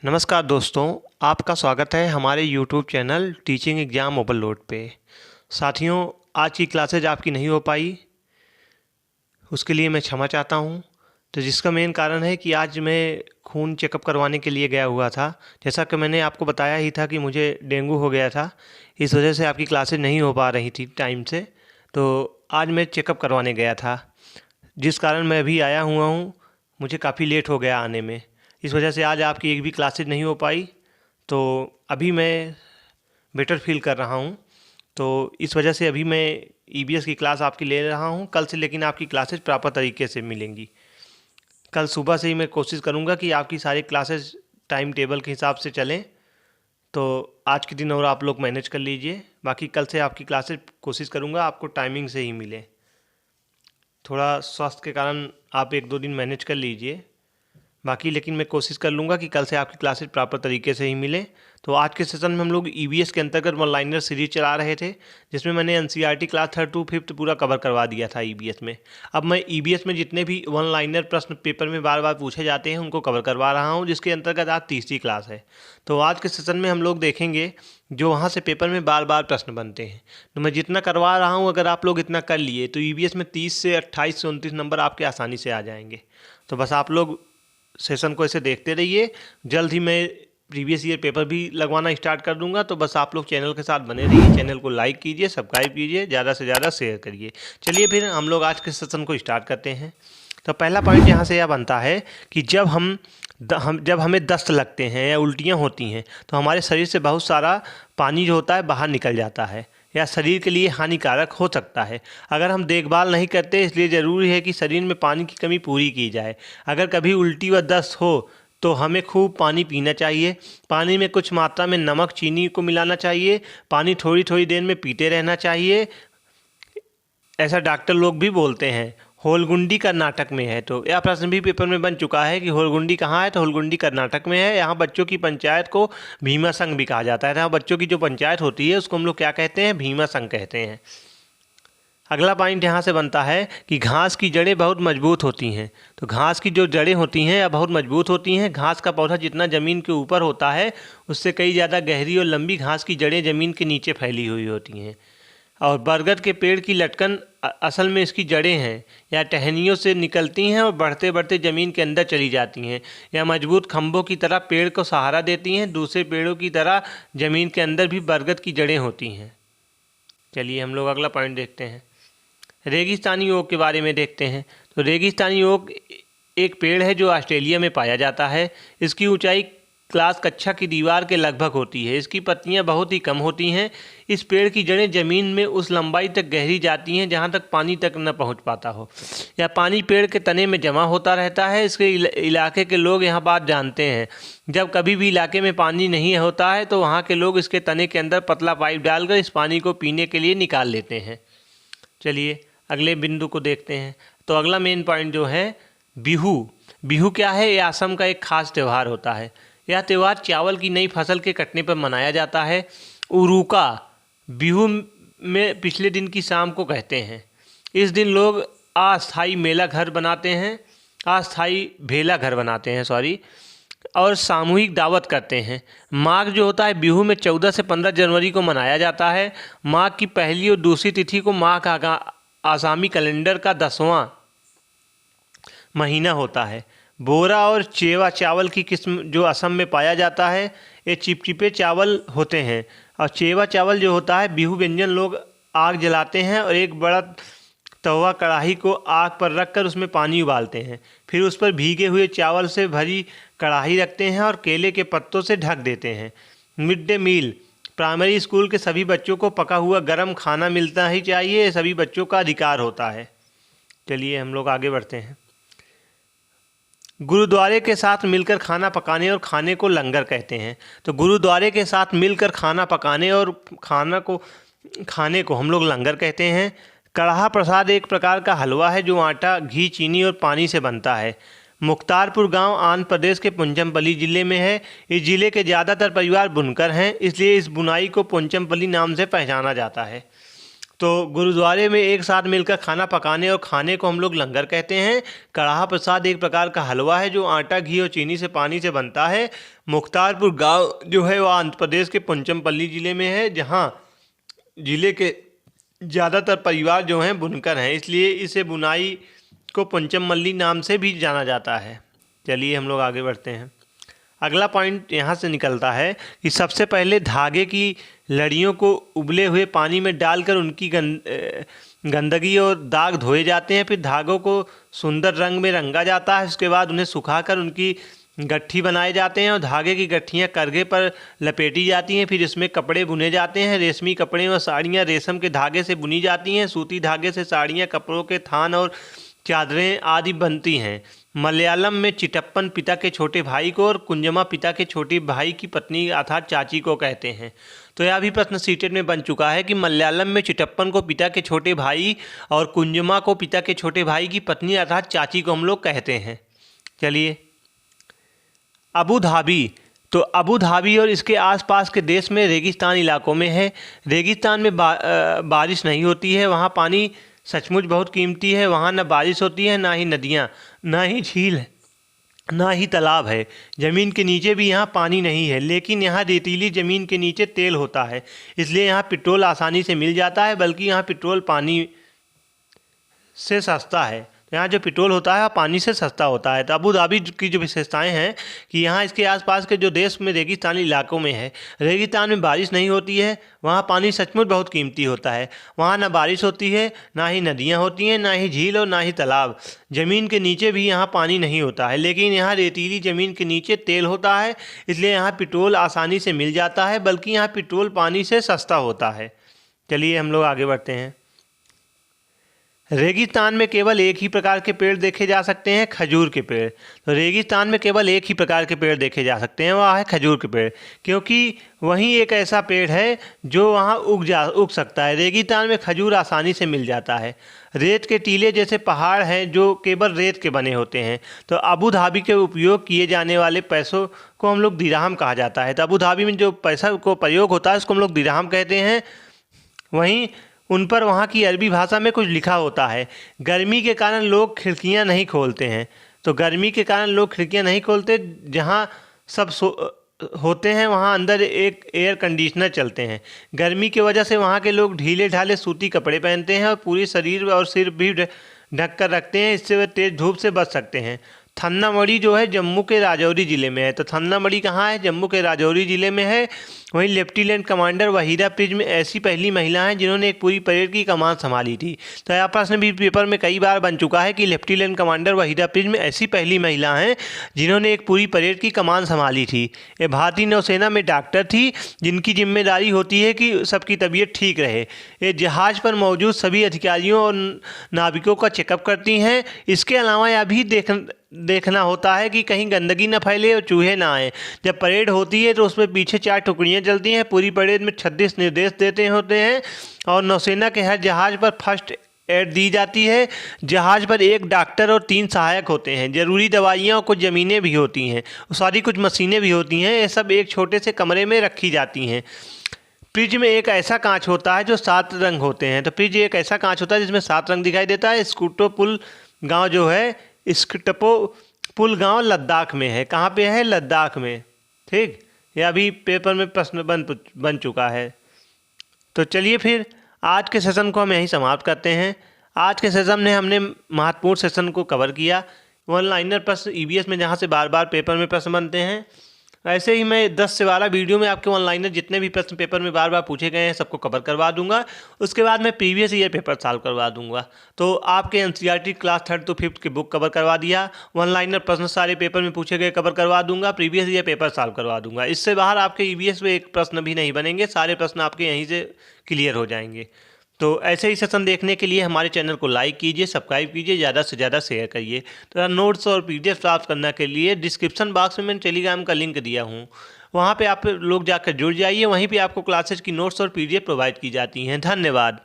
नमस्कार दोस्तों, आपका स्वागत है हमारे YouTube channel teaching exam overload पे। साथियों, आज की क्लासेज आपकी नहीं हो पाई, उसके लिए मैं क्षमा चाहता हूँ। तो जिसका मेन कारण है कि आज मैं खून चेकअप करवाने के लिए गया हुआ था। जैसा कि मैंने आपको बताया ही था कि मुझे डेंगू हो गया था, इस वजह से आपकी क्लासेज नहीं हो पा रही थी टाइम से। तो आज मैं चेकअप करवाने गया था, जिस कारण मैं अभी आया हुआ हूँ। मुझे काफ़ी लेट हो गया आने में, इस वजह से आज आपकी एक भी क्लासेज नहीं हो पाई। तो अभी मैं बेटर फील कर रहा हूँ, तो इस वजह से अभी मैं ईबीएस की क्लास आपकी ले रहा हूँ कल से। लेकिन आपकी क्लासेज प्रॉपर तरीके से मिलेंगी। कल सुबह से ही मैं कोशिश करूँगा कि आपकी सारी क्लासेज टाइम टेबल के हिसाब से चलें। तो आज के दिन और आप लोग मैनेज कर लीजिए, बाकी कल से आपकी क्लासेज कोशिश करूँगा आपको टाइमिंग से ही मिले। थोड़ा स्वास्थ्य के कारण आप एक दो दिन मैनेज कर लीजिए, बाकी लेकिन मैं कोशिश कर लूँगा कि कल से आपकी क्लासेज प्रॉपर तरीके से ही मिले। तो आज के सेशन में हम लोग ईवीएस के अंतर्गत वन लाइनर सीरीज चला रहे थे, जिसमें मैंने NCERT class 3rd to 5th पूरा कवर करवा दिया था ईवीएस में। अब मैं ईवीएस में जितने भी वन लाइनर प्रश्न पेपर में बार बार पूछे जाते हैं उनको कवर करवा रहा हूँ, जिसके अंतर्गत आज तीसरी क्लास है। तो आज के सेशन में हम लोग देखेंगे जो वहाँ से पेपर में बार बार प्रश्न बनते हैं। तो मैं जितना करवा रहा हूँ, अगर आप लोग इतना कर लिए तो ईवीएस में 30 से 28 से 29 नंबर आपके आसानी से आ जाएंगे। तो बस आप लोग सेशन को ऐसे देखते रहिए। जल्द ही मैं प्रीवियस ईयर पेपर भी लगवाना स्टार्ट कर दूंगा। तो बस आप लोग चैनल के साथ बने रहिए, चैनल को लाइक कीजिए, सब्सक्राइब कीजिए, ज़्यादा से ज़्यादा शेयर करिए। चलिए फिर हम लोग आज के सेशन को स्टार्ट करते हैं। तो पहला पॉइंट यहाँ से यह बनता है कि जब हमें दस्त लगते हैं या उल्टियाँ होती हैं तो हमारे शरीर से बहुत सारा पानी जो होता है बाहर निकल जाता है, या शरीर के लिए हानिकारक हो सकता है अगर हम देखभाल नहीं करते। इसलिए ज़रूरी है कि शरीर में पानी की कमी पूरी की जाए। अगर कभी उल्टी व दस्त हो तो हमें खूब पानी पीना चाहिए। पानी में कुछ मात्रा में नमक चीनी को मिलाना चाहिए। पानी थोड़ी थोड़ी देर में पीते रहना चाहिए, ऐसा डॉक्टर लोग भी बोलते हैं। होलगुंडी कर्नाटक में है। तो यह प्रश्न भी पेपर में बन चुका है कि होलगुंडी कहाँ है, तो होलगुंडी कर्नाटक में है। यहाँ बच्चों की पंचायत को भीमा संघ भी कहा जाता है। यहाँ बच्चों की जो पंचायत होती है उसको हम लोग क्या कहते हैं, भीमा संघ कहते हैं। अगला पॉइंट यहाँ से बनता है कि घास की जड़ें बहुत मजबूत होती हैं। तो घास की जो जड़ें होती हैं या बहुत मजबूत होती हैं। घास का पौधा जितना ज़मीन के ऊपर होता है उससे कई ज़्यादा गहरी और लंबी घास की जड़ें ज़मीन के नीचे फैली हुई होती हैं। और बरगद के पेड़ की लटकन असल में इसकी जड़ें हैं या टहनियों से निकलती हैं और बढ़ते बढ़ते ज़मीन के अंदर चली जाती हैं, या मजबूत खंभों की तरह पेड़ को सहारा देती हैं। दूसरे पेड़ों की तरह ज़मीन के अंदर भी बरगद की जड़ें होती हैं। चलिए हम लोग अगला पॉइंट देखते हैं। रेगिस्तानी ओक के बारे में देखते हैं। तो रेगिस्तानी ओक एक पेड़ है जो ऑस्ट्रेलिया में पाया जाता है। इसकी ऊंचाई क्लास कक्षा की दीवार के लगभग होती है। इसकी पत्तियां बहुत ही कम होती हैं। इस पेड़ की जड़ें ज़मीन में उस लंबाई तक गहरी जाती हैं जहां तक पानी तक न पहुंच पाता हो, या पानी पेड़ के तने में जमा होता रहता है। इसके इलाके के लोग यह बात जानते हैं। जब कभी भी इलाके में पानी नहीं होता है तो वहाँ के लोग इसके तने के अंदर पतला पाइप डालकर इस पानी को पीने के लिए निकाल लेते हैं। चलिए अगले बिंदु को देखते हैं। तो अगला मेन पॉइंट जो है बिहू। बिहू क्या है? यह असम का एक खास त्यौहार होता है। यह त्यौहार चावल की नई फसल के कटने पर मनाया जाता है। उरुका बिहू में पिछले दिन की शाम को कहते हैं। इस दिन लोग अस्थाई मेला घर बनाते हैं, अस्थाई भेला घर बनाते हैं और सामूहिक दावत करते हैं। माघ जो होता है बिहू में 14 से 15 जनवरी को मनाया जाता है। माघ की पहली और दूसरी तिथि को माघ का आसामी कैलेंडर का 10वां महीना होता है। बोरा और चेवा चावल की किस्म जो असम में पाया जाता है, ये चिपचिपे चावल होते हैं। और चेवा चावल जो होता है बिहू व्यंजन लोग आग जलाते हैं और एक बड़ा तवा कढ़ाई को आग पर रखकर उसमें पानी उबालते हैं। फिर उस पर भीगे हुए चावल से भरी कढ़ाई रखते हैं और केले के पत्तों से ढक देते हैं। Mid day meal primary school के सभी बच्चों को पका हुआ गर्म खाना मिलता ही चाहिए, सभी बच्चों का अधिकार होता है। चलिए हम लोग आगे बढ़ते हैं। गुरुद्वारे के साथ मिलकर खाना पकाने और खाने को लंगर कहते हैं। तो गुरुद्वारे के साथ मिलकर खाना पकाने और खाने को हम लोग लंगर कहते हैं। कड़ाहा प्रसाद एक प्रकार का हलवा है जो आटा, घी, चीनी और पानी से बनता है। मुख्तारपुर गांव आंध्र प्रदेश के पोंचमपल्ली ज़िले में है। इस ज़िले के ज़्यादातर परिवार बुनकर हैं, इसलिए इस बुनाई को पोंचमपल्ली नाम से पहचाना जाता है। तो गुरुद्वारे में एक साथ मिलकर खाना पकाने और खाने को हम लोग लंगर कहते हैं। कड़ाह प्रसाद एक प्रकार का हलवा है जो आटा, घी और चीनी से पानी से बनता है। मुख्तारपुर गांव जो है वह आंध्र प्रदेश के पोचमपल्ली ज़िले में है, जहां ज़िले के ज़्यादातर परिवार जो हैं बुनकर हैं, इसलिए इसे बुनाई को पोचमपल्ली नाम से भी जाना जाता है। चलिए हम लोग आगे बढ़ते हैं। अगला पॉइंट यहाँ से निकलता है कि सबसे पहले धागे की लड़ियों को उबले हुए पानी में डालकर उनकी गंदगी और दाग धोए जाते हैं। फिर धागों को सुंदर रंग में रंगा जाता है। उसके बाद उन्हें सुखाकर उनकी गट्ठी बनाए जाते हैं और धागे की गट्ठियाँ करघे पर लपेटी जाती हैं। फिर इसमें कपड़े बुने जाते हैं। रेशमी कपड़े और साड़ियाँ रेशम के धागे से बुनी जाती हैं। सूती धागे से साड़ियाँ, कपड़ों के थान और चादरें आदि बनती हैं। मलयालम में चिटप्पन पिता के छोटे भाई को और कुंजमा पिता के छोटे भाई की पत्नी अर्थात चाची को कहते हैं। तो यह भी प्रश्न सीटेट में बन चुका है कि मलयालम में चिटप्पन को पिता के छोटे भाई और कुंजमा को पिता के छोटे भाई की पत्नी अर्थात चाची को हम लोग कहते हैं। चलिए, अबू धाबी। तो अबू धाबी और इसके आसपास के देश में रेगिस्तान इलाकों में है। रेगिस्तान में बारिश नहीं होती है। वहाँ पानी सचमुच बहुत कीमती है। वहाँ न बारिश होती है, ना ही नदियाँ, ना ही झील है, ना ही तालाब है। ज़मीन के नीचे भी यहाँ पानी नहीं है, लेकिन यहाँ रेतीली ज़मीन के नीचे तेल होता है, इसलिए यहाँ पेट्रोल आसानी से मिल जाता है। बल्कि यहाँ पेट्रोल पानी से सस्ता है। यहाँ जो पेट्रोल होता है पानी से सस्ता होता है। तो अबू धाबी की जो विशेषताएं हैं कि यहाँ इसके आसपास के जो देश में रेगिस्तानी इलाकों में है, रेगिस्तान में बारिश नहीं होती है। वहाँ पानी सचमुच बहुत कीमती होता है। वहाँ ना बारिश होती है, ना ही नदियाँ होती हैं, ना ही झील और ना ही तालाब। ज़मीन के नीचे भी यहाँ पानी नहीं होता है, लेकिन यहाँ रेतीली ज़मीन के नीचे तेल होता है, इसलिए यहाँ पेट्रोल आसानी से मिल जाता है। बल्कि यहाँ पेट्रोल पानी से सस्ता होता है। चलिए हम लोग आगे बढ़ते हैं। रेगिस्तान में केवल एक ही प्रकार के पेड़ देखे जा सकते हैं, खजूर के पेड़। तो रेगिस्तान में केवल एक ही प्रकार के पेड़ देखे जा सकते हैं, वह है खजूर के पेड़, क्योंकि वहीं एक ऐसा पेड़ है जो वहाँ उग सकता है। रेगिस्तान में खजूर आसानी से मिल जाता है। रेत के टीले जैसे पहाड़ हैं जो केवल रेत के बने होते हैं। तो अबू धाबी के उपयोग किए जाने वाले पैसों को हम लोग दिरहम कहा जाता है। तो अबू धाबी में जो पैसा को प्रयोग होता है उसको हम लोग दिरहम कहते हैं। वहीं उन पर वहाँ की अरबी भाषा में कुछ लिखा होता है। गर्मी के कारण लोग खिड़कियाँ नहीं खोलते हैं। तो गर्मी के कारण लोग खिड़कियाँ नहीं खोलते। जहाँ सब होते हैं वहाँ अंदर एक एयर कंडीशनर चलते हैं। गर्मी की वजह से वहाँ के लोग ढीले ढाले सूती कपड़े पहनते हैं और पूरे शरीर और सिर भी ढक कर रखते हैं, इससे वे तेज़ धूप से बच सकते हैं। थन्नामड़ी जो है जम्मू के राजौरी ज़िले में है। तो थन्नामड़ी कहाँ है? जम्मू के राजौरी ज़िले में है। वहीं लेफ्टिनेंट कमांडर वहीदा प्रिज्म ऐसी पहली महिला हैं जिन्होंने एक पूरी परेड की कमान संभाली थी। तो यह प्रश्न भी पेपर में कई बार बन चुका है कि लेफ्टिनेंट कमांडर वहीदा प्रिज्म ऐसी पहली महिला हैं जिन्होंने एक पूरी परेड की कमान संभाली थी। ये भारतीय नौसेना में डॉक्टर थी जिनकी जिम्मेदारी होती है कि सबकी तबीयत ठीक रहे। ये जहाज़ पर मौजूद सभी अधिकारियों और नाविकों का चेकअप करती हैं। इसके अलावा यह भी देखना होता है कि कहीं गंदगी न फैले और चूहे ना आए। जब परेड होती है तो उसमें पीछे 4 टुकड़ियाँ चलती हैं। पूरी परेड में 36 निर्देश देते होते हैं और नौसेना के हर जहाज़ पर फर्स्ट एड दी जाती है। जहाज़ पर एक डॉक्टर और 3 सहायक होते हैं। ज़रूरी दवाइयाँ और कुछ ज़मीनें भी होती हैं, कुछ मशीनें भी होती हैं। ये सब एक छोटे से कमरे में रखी जाती हैं। प्रिज्म में एक ऐसा कांच होता है जो 7 रंग होते हैं। तो प्रिज्म एक ऐसा कांच होता है जिसमें 7 रंग दिखाई देता है। स्कूटोपुल गाँव जो है, स्कूटोपुल गांव लद्दाख में है। कहाँ पे है? लद्दाख में। ठीक, यह अभी पेपर में प्रश्न बन चुका है। तो चलिए फिर आज के सेशन को हम यहीं समाप्त करते हैं। आज के सेशन में हमने महत्वपूर्ण सेशन को कवर किया। वन लाइनर प्रश्न ईवीएस में जहाँ से बार बार पेपर में प्रश्न बनते हैं, ऐसे ही मैं 10 से 12 वीडियो में आपके ऑनलाइनर जितने भी प्रश्न पेपर में बार बार पूछे गए हैं सबको कवर करवा दूंगा। उसके बाद मैं प्रीवियस ईयर पेपर सॉल्व करवा दूंगा। तो आपके NCERT class 3rd to 5th की बुक कवर करवा दिया। वन लाइनर प्रश्न सारे पेपर में पूछे गए कवर करवा दूंगा। प्रीवियस ईयर पेपर सॉल्व करवा दूंगा। इससे बाहर आपके ईवीएस में एक प्रश्न भी नहीं बनेंगे। सारे प्रश्न आपके यहीं से क्लियर हो जाएंगे। तो ऐसे ही सेशन देखने के लिए हमारे चैनल को लाइक कीजिए, सब्सक्राइब कीजिए, ज़्यादा से ज़्यादा शेयर करिए। तो नोट्स और पीडीएफ प्राप्त करने के लिए डिस्क्रिप्शन बॉक्स में मैंने टेलीग्राम का लिंक दिया हूँ, वहाँ पे आप लोग जाकर जुड़ जाइए। वहीं पे आपको क्लासेज की नोट्स और पीडीएफ प्रोवाइड की जाती हैं। धन्यवाद।